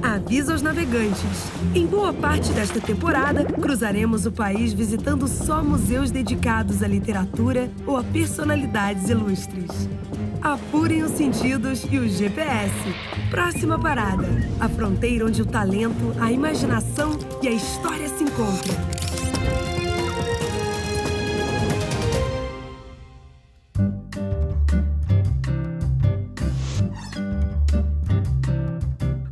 Avisa aos navegantes. Em boa parte desta temporada, cruzaremos o país visitando só museus dedicados à literatura ou a personalidades ilustres. Apurem os sentidos e o GPS. Próxima parada, a fronteira onde o talento, a imaginação e a história se encontram.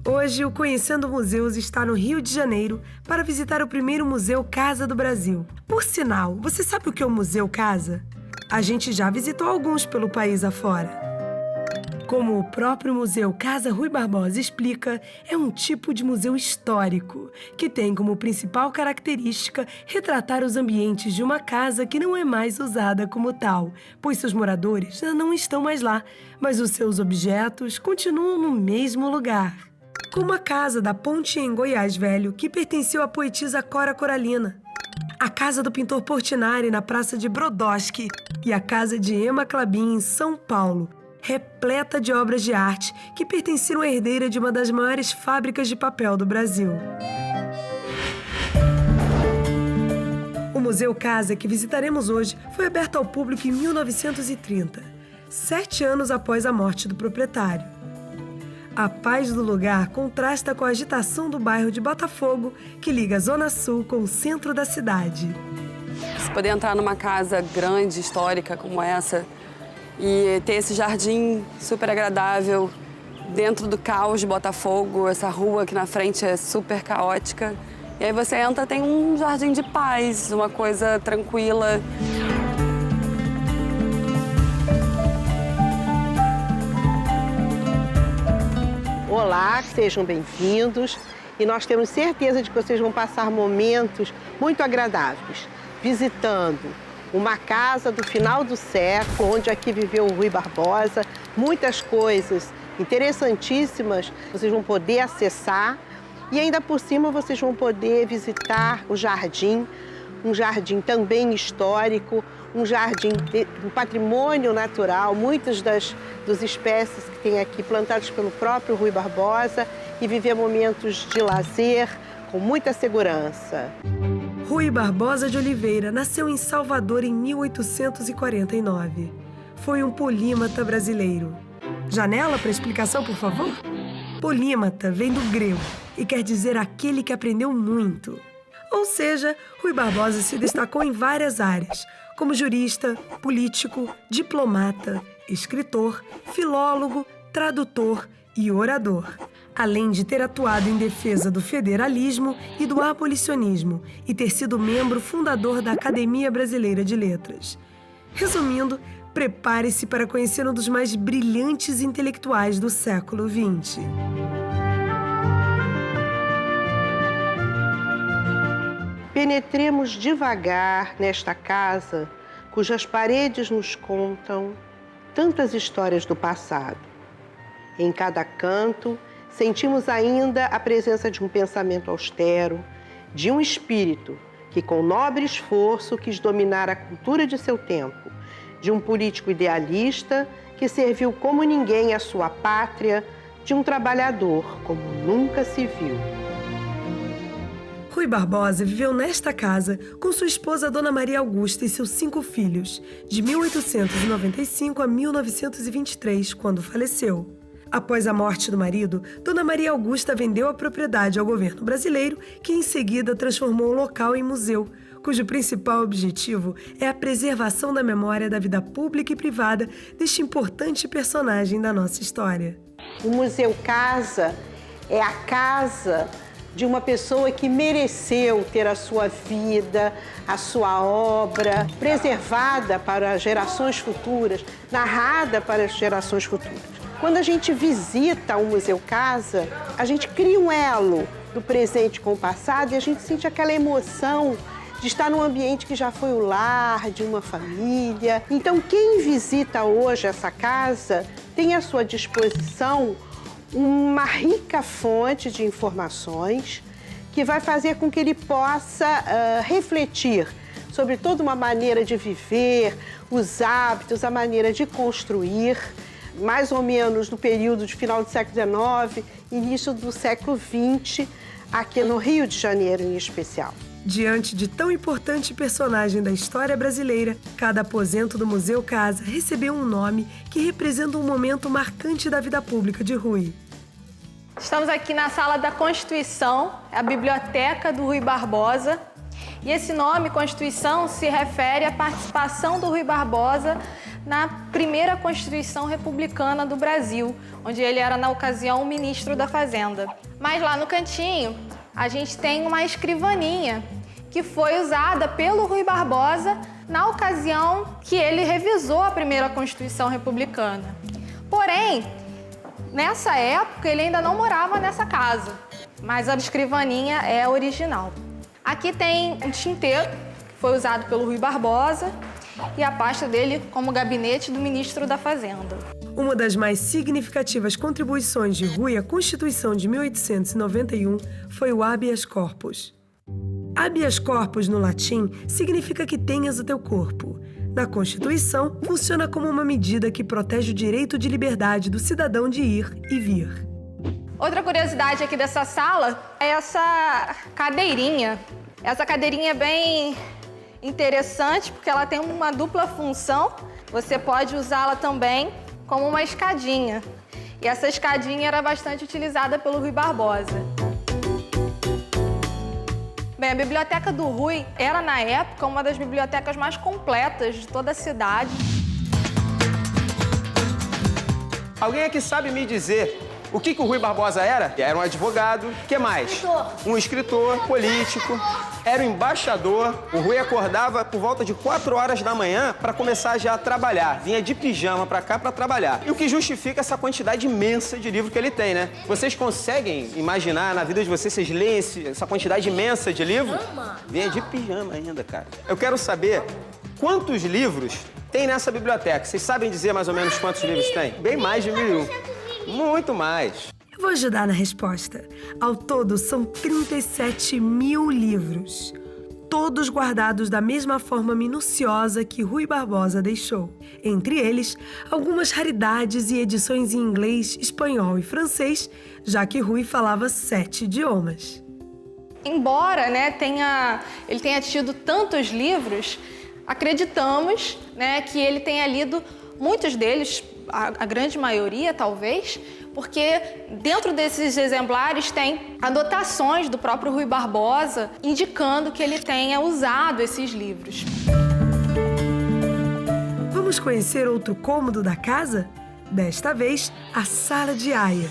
Hoje, o Conhecendo Museus está no Rio de Janeiro para visitar o primeiro Museu Casa do Brasil. Por sinal, você sabe o que é o Museu Casa? A gente já visitou alguns pelo país afora. Como o próprio Museu Casa Rui Barbosa explica, é um tipo de museu histórico, que tem como principal característica retratar os ambientes de uma casa que não é mais usada como tal, pois seus moradores já não estão mais lá, mas os seus objetos continuam no mesmo lugar. Como a casa da Ponte em Goiás Velho, que pertenceu à poetisa Cora Coralina, a casa do pintor Portinari na Praça de Brodowski e a casa de Emma Clabin em São Paulo, repleta de obras de arte que pertenceram à herdeira de uma das maiores fábricas de papel do Brasil. O Museu Casa, que visitaremos hoje, foi aberto ao público em 1930, 7 anos após a morte do proprietário. A paz do lugar contrasta com a agitação do bairro de Botafogo, que liga a Zona Sul com o centro da cidade. Você poder entrar numa casa grande, histórica como essa, e ter esse jardim super agradável dentro do caos de Botafogo, essa rua aqui na frente é super caótica. E aí você entra, tem um jardim de paz, uma coisa tranquila. Olá, sejam bem-vindos e nós temos certeza de que vocês vão passar momentos muito agradáveis visitando uma casa do final do século, onde aqui viveu o Rui Barbosa. Muitas coisas interessantíssimas vocês vão poder acessar e ainda por cima vocês vão poder visitar o jardim, um jardim também histórico, um jardim de um patrimônio natural, muitas das espécies que tem aqui plantadas pelo próprio Rui Barbosa e viver momentos de lazer com muita segurança. Rui Barbosa de Oliveira nasceu em Salvador em 1849. Foi um polímata brasileiro. Janela para explicação, por favor? Polímata vem do grego e quer dizer aquele que aprendeu muito. Ou seja, Rui Barbosa se destacou em várias áreas, como jurista, político, diplomata, escritor, filólogo, tradutor e orador, além de ter atuado em defesa do federalismo e do abolicionismo e ter sido membro fundador da Academia Brasileira de Letras. Resumindo, prepare-se para conhecer um dos mais brilhantes intelectuais do século XX. Penetremos devagar nesta casa, cujas paredes nos contam tantas histórias do passado. Em cada canto, sentimos ainda a presença de um pensamento austero, de um espírito que, com nobre esforço, quis dominar a cultura de seu tempo, de um político idealista que serviu como ninguém à sua pátria, de um trabalhador como nunca se viu. Rui Barbosa viveu nesta casa com sua esposa Dona Maria Augusta e seus 5 filhos, de 1895 a 1923, quando faleceu. Após a morte do marido, Dona Maria Augusta vendeu a propriedade ao governo brasileiro, que em seguida transformou o local em museu, cujo principal objetivo é a preservação da memória da vida pública e privada deste importante personagem da nossa história. O Museu Casa é a casa de uma pessoa que mereceu ter a sua vida, a sua obra preservada para gerações futuras, narrada para as gerações futuras. Quando a gente visita o Museu Casa, a gente cria um elo do presente com o passado e a gente sente aquela emoção de estar num ambiente que já foi o lar de uma família. Então, quem visita hoje essa casa tem à sua disposição uma rica fonte de informações que vai fazer com que ele possa refletir sobre toda uma maneira de viver, os hábitos, a maneira de construir, mais ou menos no período de final do século XIX, início do século XX, aqui no Rio de Janeiro em especial. Diante de tão importante personagem da história brasileira, cada aposento do Museu Casa recebeu um nome que representa um momento marcante da vida pública de Rui. Estamos aqui na Sala da Constituição, a Biblioteca do Rui Barbosa. E esse nome, Constituição, se refere à participação do Rui Barbosa na primeira Constituição Republicana do Brasil, onde ele era, na ocasião, o ministro da Fazenda. Mas lá no cantinho, a gente tem uma escrivaninha que foi usada pelo Rui Barbosa na ocasião que ele revisou a primeira Constituição Republicana. Porém, nessa época, ele ainda não morava nessa casa, mas a escrivaninha é original. Aqui tem um tinteiro que foi usado pelo Rui Barbosa e a pasta dele como gabinete do ministro da Fazenda. Uma das mais significativas contribuições de Rui à Constituição de 1891 foi o habeas corpus. Habeas corpus, no latim, significa que tenhas o teu corpo. Na Constituição, funciona como uma medida que protege o direito de liberdade do cidadão de ir e vir. Outra curiosidade aqui dessa sala é essa cadeirinha. Essa cadeirinha é bem interessante porque ela tem uma dupla função. Você pode usá-la também como uma escadinha. E essa escadinha era bastante utilizada pelo Rui Barbosa. Bem, a Biblioteca do Rui era, na época, uma das bibliotecas mais completas de toda a cidade. Alguém aqui sabe me dizer o que o Rui Barbosa era? Era um advogado. O que mais? Um escritor, político. Era um embaixador. O Rui acordava por volta de 4 horas da manhã para começar já a trabalhar. Vinha de pijama para cá para trabalhar. E o que justifica essa quantidade imensa de livro que ele tem, né? Vocês conseguem imaginar na vida de vocês leem essa quantidade imensa de livro? Vinha de pijama ainda, cara. Eu quero saber quantos livros tem nessa biblioteca. Vocês sabem dizer mais ou menos quantos livros tem? Bem mais de 1.000. Muito mais. Eu vou ajudar na resposta. Ao todo, são 37 mil livros. Todos guardados da mesma forma minuciosa que Rui Barbosa deixou. Entre eles, algumas raridades e edições em inglês, espanhol e francês, já que Rui falava 7 idiomas. Embora, ele tenha tido tantos livros, acreditamos, que ele tenha lido muitos deles, a grande maioria, talvez, porque dentro desses exemplares tem anotações do próprio Rui Barbosa indicando que ele tenha usado esses livros. Vamos conhecer outro cômodo da casa? Desta vez, a Sala de Aia.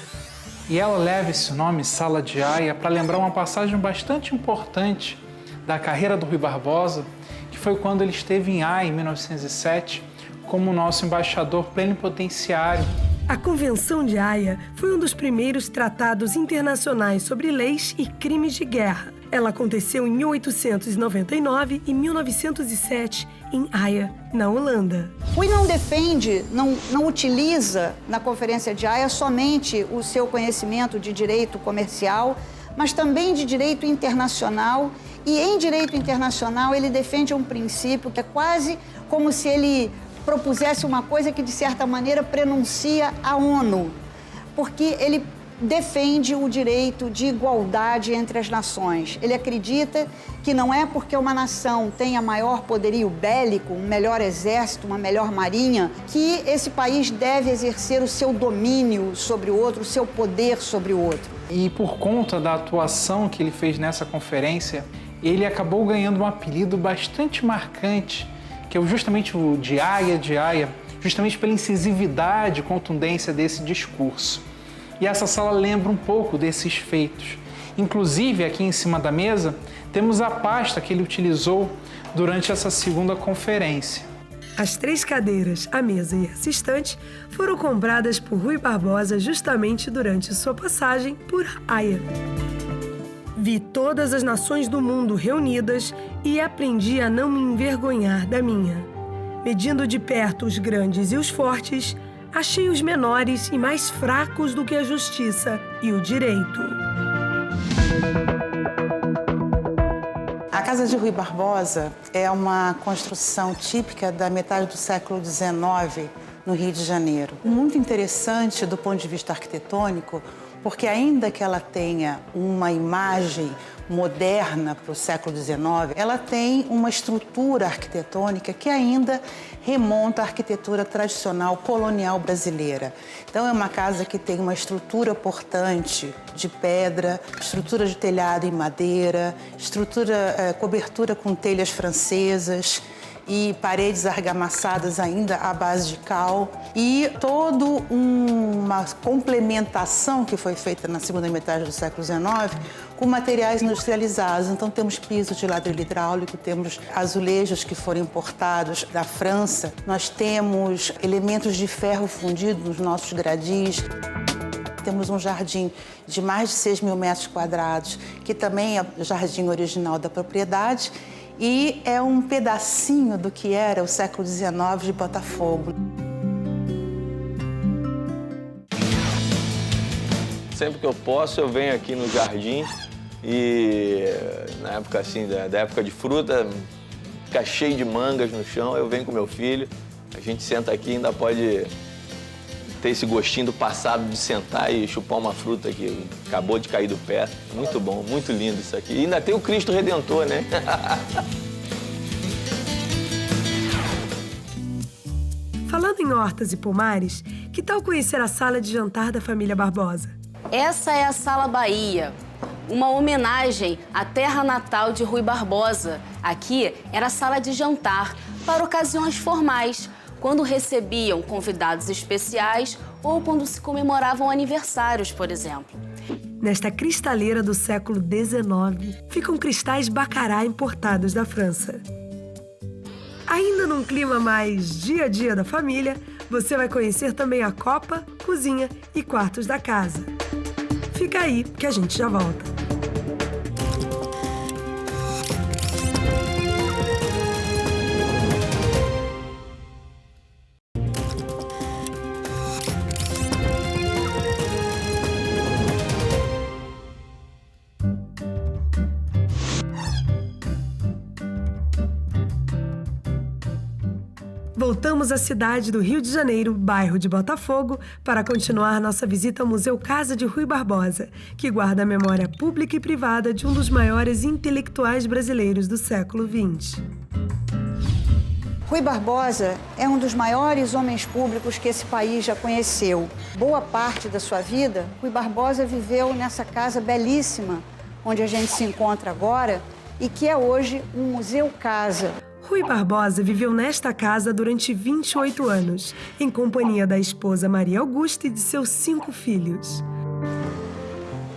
E ela leva esse nome, Sala de Aia, para lembrar uma passagem bastante importante da carreira do Rui Barbosa, que foi quando ele esteve em Haia, em 1907, como nosso embaixador plenipotenciário. A Convenção de Haia foi um dos primeiros tratados internacionais sobre leis e crimes de guerra. Ela aconteceu em 1899 e 1907 em Haia, na Holanda. Rui não defende, não utiliza na Conferência de Haia somente o seu conhecimento de direito comercial, mas também de direito internacional. E em direito internacional ele defende um princípio que é quase como se ele propusesse uma coisa que, de certa maneira, prenuncia a ONU, porque ele defende o direito de igualdade entre as nações. Ele acredita que não é porque uma nação tenha maior poderio bélico, um melhor exército, uma melhor marinha, que esse país deve exercer o seu domínio sobre o outro, o seu poder sobre o outro. E por conta da atuação que ele fez nessa conferência, ele acabou ganhando um apelido bastante marcante, que é justamente o de Haia, justamente pela incisividade e contundência desse discurso. E essa sala lembra um pouco desses feitos. Inclusive, aqui em cima da mesa, temos a pasta que ele utilizou durante essa segunda conferência. As 3 cadeiras, a mesa e essa estante foram compradas por Rui Barbosa justamente durante sua passagem por Haia. Vi todas as nações do mundo reunidas e aprendi a não me envergonhar da minha. Medindo de perto os grandes e os fortes, achei os menores e mais fracos do que a justiça e o direito. A Casa de Rui Barbosa é uma construção típica da metade do século XIX no Rio de Janeiro. Muito interessante do ponto de vista arquitetônico, porque ainda que ela tenha uma imagem moderna para o século XIX, ela tem uma estrutura arquitetônica que ainda remonta à arquitetura tradicional colonial brasileira. Então é uma casa que tem uma estrutura portante de pedra, estrutura de telhado em madeira, cobertura com telhas francesas e paredes argamassadas ainda à base de cal, e toda uma complementação que foi feita na segunda metade do século XIX com materiais industrializados. Então temos piso de ladrilho hidráulico, temos azulejos que foram importados da França, nós temos elementos de ferro fundido nos nossos gradis. Temos um jardim de mais de 6.000 metros quadrados, que também é o jardim original da propriedade, e é um pedacinho do que era o século XIX de Botafogo. Sempre que eu posso, eu venho aqui no jardim e na época assim, da época de fruta, fica cheio de mangas no chão, eu venho com meu filho, a gente senta aqui e ainda pode ter esse gostinho do passado de sentar e chupar uma fruta que acabou de cair do pé. Muito bom, muito lindo isso aqui. E ainda tem o Cristo Redentor, né? Falando em hortas e pomares, que tal conhecer a sala de jantar da família Barbosa? Essa é a Sala Bahia, uma homenagem à terra natal de Rui Barbosa. Aqui era a sala de jantar para ocasiões formais, quando recebiam convidados especiais ou quando se comemoravam aniversários, por exemplo. Nesta cristaleira do século XIX, ficam cristais Baccarat importados da França. Ainda num clima mais dia a dia da família, você vai conhecer também a copa, cozinha e quartos da casa. Fica aí que a gente já volta. Voltamos à cidade do Rio de Janeiro, bairro de Botafogo, para continuar nossa visita ao Museu Casa de Rui Barbosa, que guarda a memória pública e privada de um dos maiores intelectuais brasileiros do século XX. Rui Barbosa é um dos maiores homens públicos que esse país já conheceu. Boa parte da sua vida, Rui Barbosa viveu nessa casa belíssima, onde a gente se encontra agora, e que é hoje um Museu Casa. Rui Barbosa viveu nesta casa durante 28 anos, em companhia da esposa Maria Augusta e de seus 5 filhos.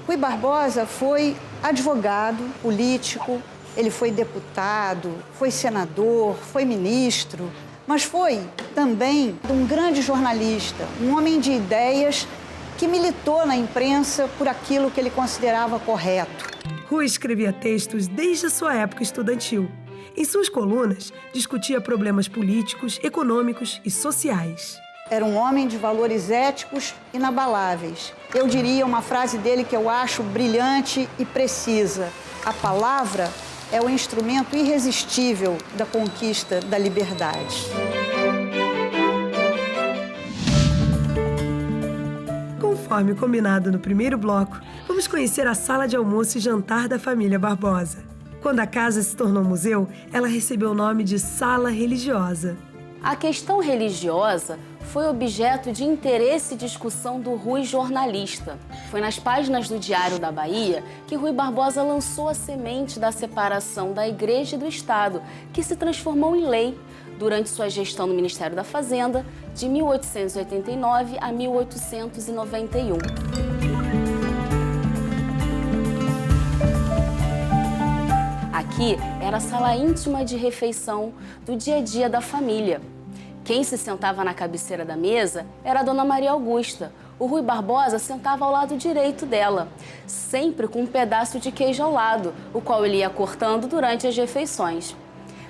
Rui Barbosa foi advogado, político, ele foi deputado, foi senador, foi ministro, mas foi também um grande jornalista, um homem de ideias que militou na imprensa por aquilo que ele considerava correto. Rui escrevia textos desde a sua época estudantil. Em suas colunas, discutia problemas políticos, econômicos e sociais. Era um homem de valores éticos inabaláveis. Eu diria uma frase dele que eu acho brilhante e precisa. A palavra é o instrumento irresistível da conquista da liberdade. Conforme combinado no primeiro bloco, vamos conhecer a sala de almoço e jantar da família Barbosa. Quando a casa se tornou museu, ela recebeu o nome de Sala Religiosa. A questão religiosa foi objeto de interesse e discussão do Rui jornalista. Foi nas páginas do Diário da Bahia que Rui Barbosa lançou a semente da separação da Igreja e do Estado, que se transformou em lei durante sua gestão no Ministério da Fazenda, de 1889 a 1891. Aqui era a sala íntima de refeição do dia a dia da família. Quem se sentava na cabeceira da mesa era a Dona Maria Augusta. O Rui Barbosa sentava ao lado direito dela, sempre com um pedaço de queijo ao lado, o qual ele ia cortando durante as refeições.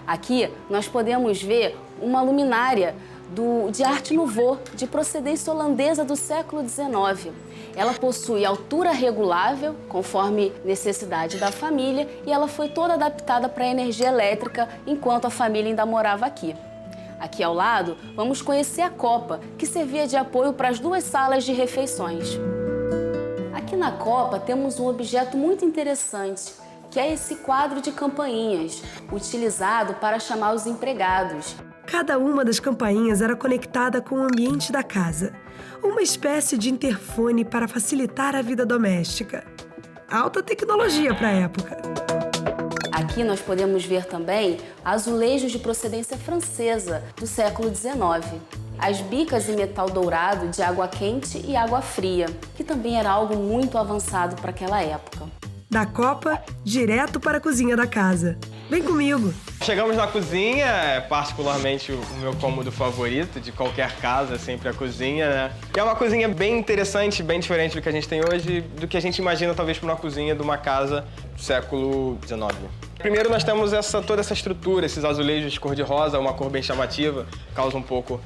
Aqui nós podemos ver uma luminária de arte nouveau, de procedência holandesa do século XIX. Ela possui altura regulável, conforme necessidade da família, e ela foi toda adaptada para a energia elétrica enquanto a família ainda morava aqui. Aqui ao lado, vamos conhecer a copa, que servia de apoio para as 2 salas de refeições. Aqui na copa temos um objeto muito interessante, que é esse quadro de campainhas, utilizado para chamar os empregados. Cada uma das campainhas era conectada com o ambiente da casa, uma espécie de interfone para facilitar a vida doméstica. Alta tecnologia para a época. Aqui nós podemos ver também azulejos de procedência francesa do século XIX. As bicas em metal dourado de água quente e água fria, que também era algo muito avançado para aquela época. Da copa, direto para a cozinha da casa. Vem comigo! Chegamos na cozinha, é particularmente o meu cômodo favorito de qualquer casa, é sempre a cozinha, né? E é uma cozinha bem interessante, bem diferente do que a gente tem hoje, do que a gente imagina talvez para uma cozinha de uma casa do século XIX. Primeiro nós temos toda essa estrutura, esses azulejos de cor-de-rosa, uma cor bem chamativa, causa um pouco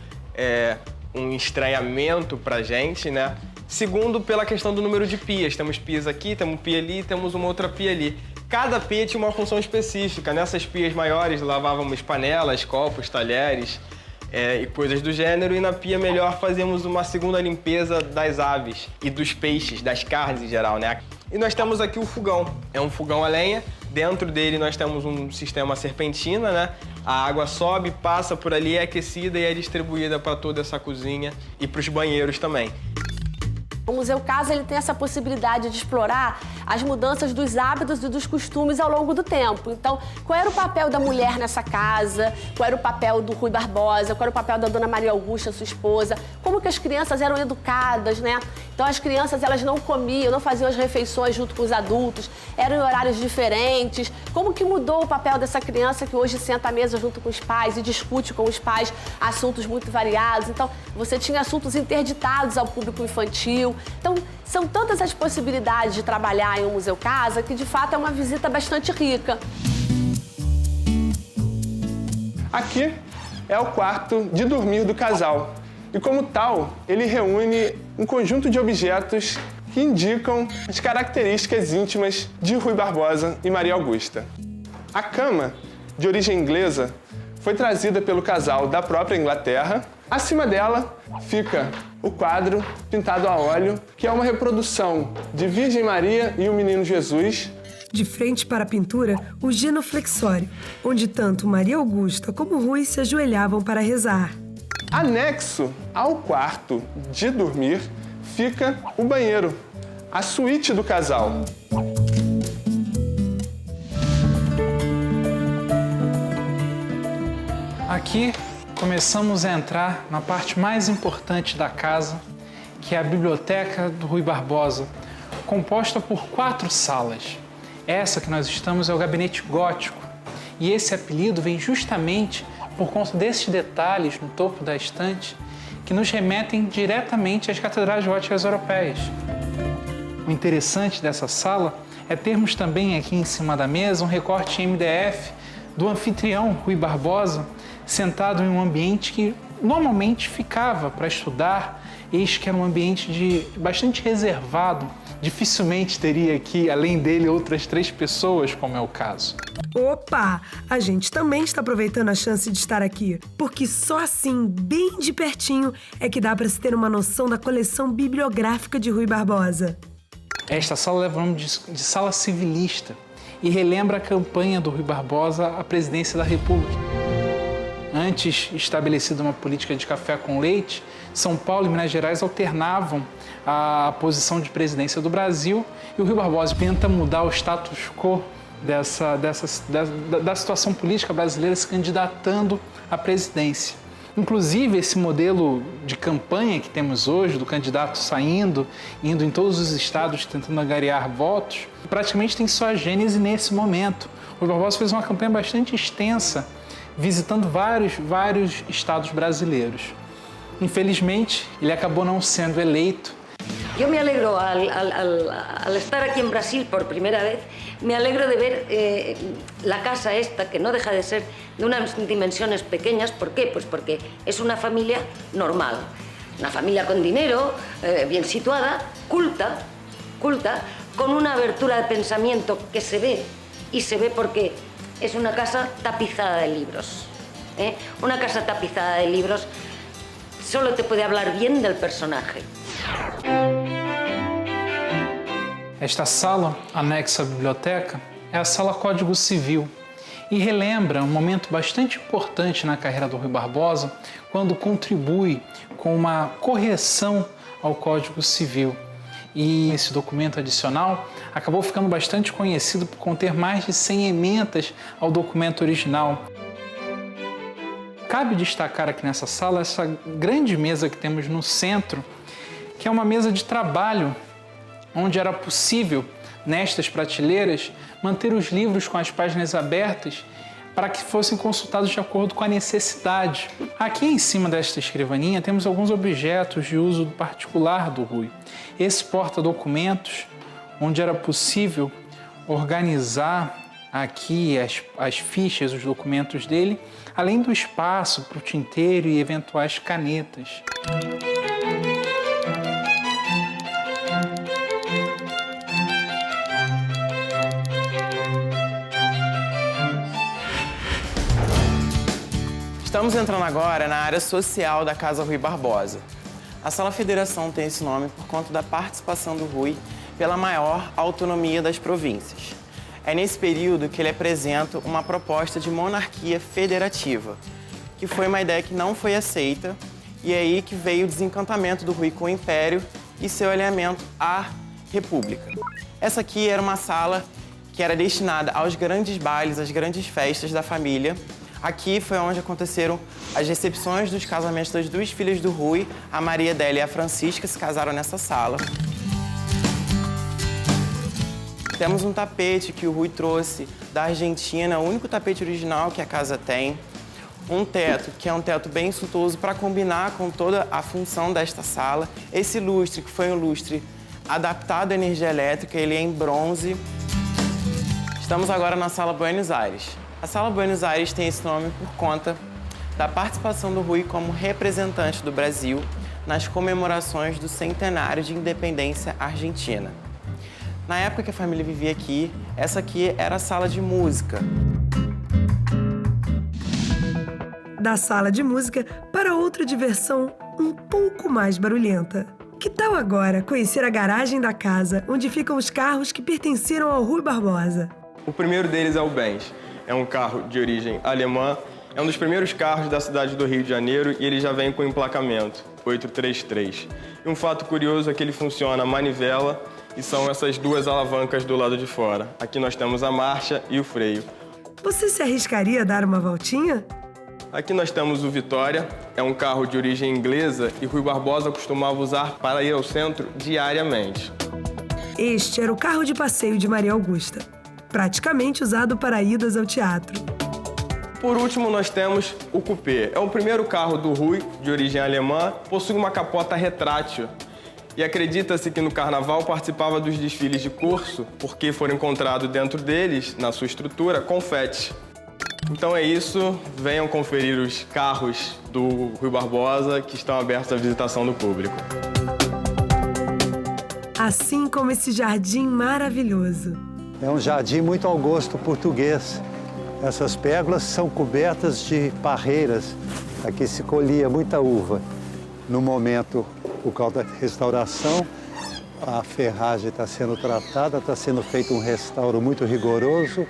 um estranhamento pra gente, né? Segundo, pela questão do número de pias. Temos pias aqui, temos pia ali, temos uma outra pia ali. Cada pia tinha uma função específica. Nessas pias maiores lavávamos panelas, copos, talheres e coisas do gênero. E na pia melhor fazíamos uma segunda limpeza das aves e dos peixes, das carnes em geral, né? E nós temos aqui o fogão. É um fogão a lenha. Dentro dele nós temos um sistema serpentina, né? A água sobe, passa por ali, é aquecida e é distribuída para toda essa cozinha e para os banheiros também. O Museu Casa ele tem essa possibilidade de explorar as mudanças dos hábitos e dos costumes ao longo do tempo. Então, qual era o papel da mulher nessa casa? Qual era o papel do Rui Barbosa? Qual era o papel da Dona Maria Augusta, sua esposa? Como que as crianças eram educadas, né? Então, as crianças elas não comiam, não faziam as refeições junto com os adultos, eram em horários diferentes. Como que mudou o papel dessa criança que hoje senta à mesa junto com os pais e discute com os pais assuntos muito variados? Então, você tinha assuntos interditados ao público infantil. Então, são tantas as possibilidades de trabalhar em um Museu Casa que, de fato, é uma visita bastante rica. Aqui é o quarto de dormir do casal. E, como tal, ele reúne um conjunto de objetos que indicam as características íntimas de Rui Barbosa e Maria Augusta. A cama, de origem inglesa, foi trazida pelo casal da própria Inglaterra. Acima dela fica o quadro pintado a óleo, que é uma reprodução de Virgem Maria e o Menino Jesus. De frente para a pintura, o genuflexório, onde tanto Maria Augusta como Rui se ajoelhavam para rezar. Anexo ao quarto de dormir fica o banheiro, a suíte do casal. Aqui começamos a entrar na parte mais importante da casa, que é a biblioteca do Rui Barbosa, composta por 4 salas. Essa que nós estamos é o gabinete gótico, e esse apelido vem justamente por conta desses detalhes no topo da estante que nos remetem diretamente às catedrais góticas europeias. O interessante dessa sala é termos também aqui em cima da mesa um recorte em MDF do anfitrião Rui Barbosa, sentado em um ambiente que normalmente ficava para estudar, eis que era um ambiente bastante reservado. Dificilmente teria aqui, além dele, outras 3 pessoas, como é o caso. Opa! A gente também está aproveitando a chance de estar aqui, porque só assim, bem de pertinho, é que dá para se ter uma noção da coleção bibliográfica de Rui Barbosa. Esta sala leva o nome de Sala Civilista e relembra a campanha do Rui Barbosa à presidência da República. Antes estabelecida uma política de café com leite, São Paulo e Minas Gerais alternavam a posição de presidência do Brasil e o Rui Barbosa tenta mudar o status quo da situação política brasileira, se candidatando à presidência. Inclusive, esse modelo de campanha que temos hoje, do candidato saindo, indo em todos os estados tentando angariar votos, praticamente tem sua gênese nesse momento. O Rui Barbosa fez uma campanha bastante extensa, visitando vários estados brasileiros. Infelizmente, ele acabou não sendo eleito. Yo me alegro, al estar aquí en Brasil por primera vez, me alegro de ver la casa esta, que no deja de ser de unas dimensiones pequeñas. ¿Por qué? Pues porque es una familia normal, una familia con dinero, bien situada, culta, con una abertura de pensamiento que se ve, y se ve porque es una casa tapizada de libros. Una casa tapizada de libros solo te puede hablar bien del personaje. Esta sala, anexa à biblioteca, é a Sala Código Civil e relembra um momento bastante importante na carreira do Rui Barbosa, quando contribui com uma correção ao Código Civil. E esse documento adicional acabou ficando bastante conhecido por conter mais de 100 emendas ao documento original. Cabe destacar aqui nessa sala essa grande mesa que temos no centro, que é uma mesa de trabalho, onde era possível, nestas prateleiras, manter os livros com as páginas abertas para que fossem consultados de acordo com a necessidade. Aqui em cima desta escrivaninha temos alguns objetos de uso particular do Rui. Esse porta-documentos, onde era possível organizar aqui as fichas, os documentos dele, além do espaço para o tinteiro e eventuais canetas. Estamos entrando agora na área social da Casa Rui Barbosa. A Sala Federação tem esse nome por conta da participação do Rui pela maior autonomia das províncias. É nesse período que ele apresenta uma proposta de monarquia federativa, que foi uma ideia que não foi aceita, e é aí que veio o desencantamento do Rui com o Império e seu alinhamento à República. Essa aqui era uma sala que era destinada aos grandes bailes, às grandes festas da família. Aqui foi onde aconteceram as recepções dos casamentos das duas filhas do Rui, a Maria Adélia e a Francisca, se casaram nessa sala. Temos um tapete que o Rui trouxe da Argentina, o único tapete original que a casa tem. Um teto, que é um teto bem suntuoso para combinar com toda a função desta sala. Esse lustre, que foi um lustre adaptado à energia elétrica, ele é em bronze. Estamos agora na Sala Buenos Aires. A Sala Buenos Aires tem esse nome por conta da participação do Rui como representante do Brasil nas comemorações do centenário de independência argentina. Na época que a família vivia aqui, essa aqui era a sala de música. Da sala de música para outra diversão um pouco mais barulhenta. Que tal agora conhecer a garagem da casa, onde ficam os carros que pertenceram ao Rui Barbosa? O primeiro deles é o Benz. É um carro de origem alemã, é um dos primeiros carros da cidade do Rio de Janeiro e ele já vem com emplacamento 833. E um fato curioso é que ele funciona a manivela e são essas duas alavancas do lado de fora. Aqui nós temos a marcha e o freio. Você se arriscaria a dar uma voltinha? Aqui nós temos o Vitória, é um carro de origem inglesa e Rui Barbosa costumava usar para ir ao centro diariamente. Este era o carro de passeio de Maria Augusta, praticamente usado para idas ao teatro. Por último, nós temos o Coupé. É o primeiro carro do Rui, de origem alemã, possui uma capota retrátil. E acredita-se que no carnaval participava dos desfiles de curso, porque foram encontrados dentro deles, na sua estrutura, confetes. Então é isso, venham conferir os carros do Rui Barbosa que estão abertos à visitação do público. Assim como esse jardim maravilhoso. É um jardim muito ao gosto português. Essas pérgolas são cobertas de parreiras. Aqui se colhia muita uva. No momento, por causa da restauração, a ferragem está sendo tratada, está sendo feito um restauro muito rigoroso.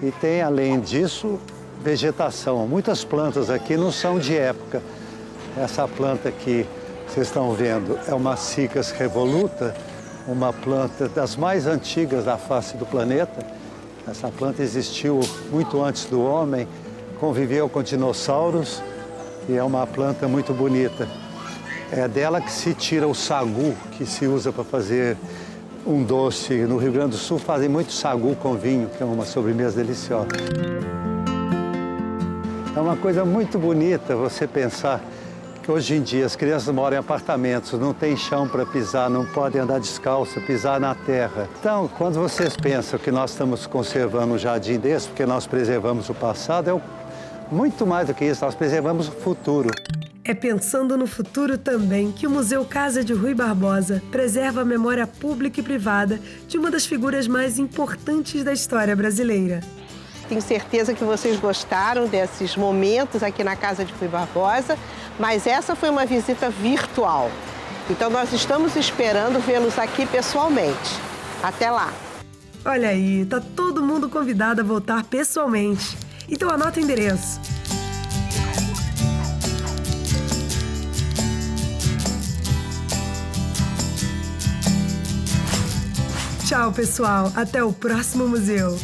E tem, além disso, vegetação. Muitas plantas aqui não são de época. Essa planta que vocês estão vendo é uma Cycas revoluta, uma planta das mais antigas da face do planeta. Essa planta existiu muito antes do homem, conviveu com dinossauros e é uma planta muito bonita. É dela que se tira o sagu, que se usa para fazer um doce. No Rio Grande do Sul fazem muito sagu com vinho, que é uma sobremesa deliciosa. É uma coisa muito bonita você pensar que hoje em dia as crianças moram em apartamentos, não tem chão para pisar, não podem andar descalço, pisar na terra. Então, quando vocês pensam que nós estamos conservando um jardim desse, porque nós preservamos o passado, é muito mais do que isso, nós preservamos o futuro. É pensando no futuro também que o Museu Casa de Rui Barbosa preserva a memória pública e privada de uma das figuras mais importantes da história brasileira. Tenho certeza que vocês gostaram desses momentos aqui na casa de Rui Barbosa, mas essa foi uma visita virtual. Então nós estamos esperando vê-los aqui pessoalmente. Até lá! Olha aí, tá todo mundo convidado a voltar pessoalmente. Então anota o endereço. Tchau, pessoal. Até o próximo museu.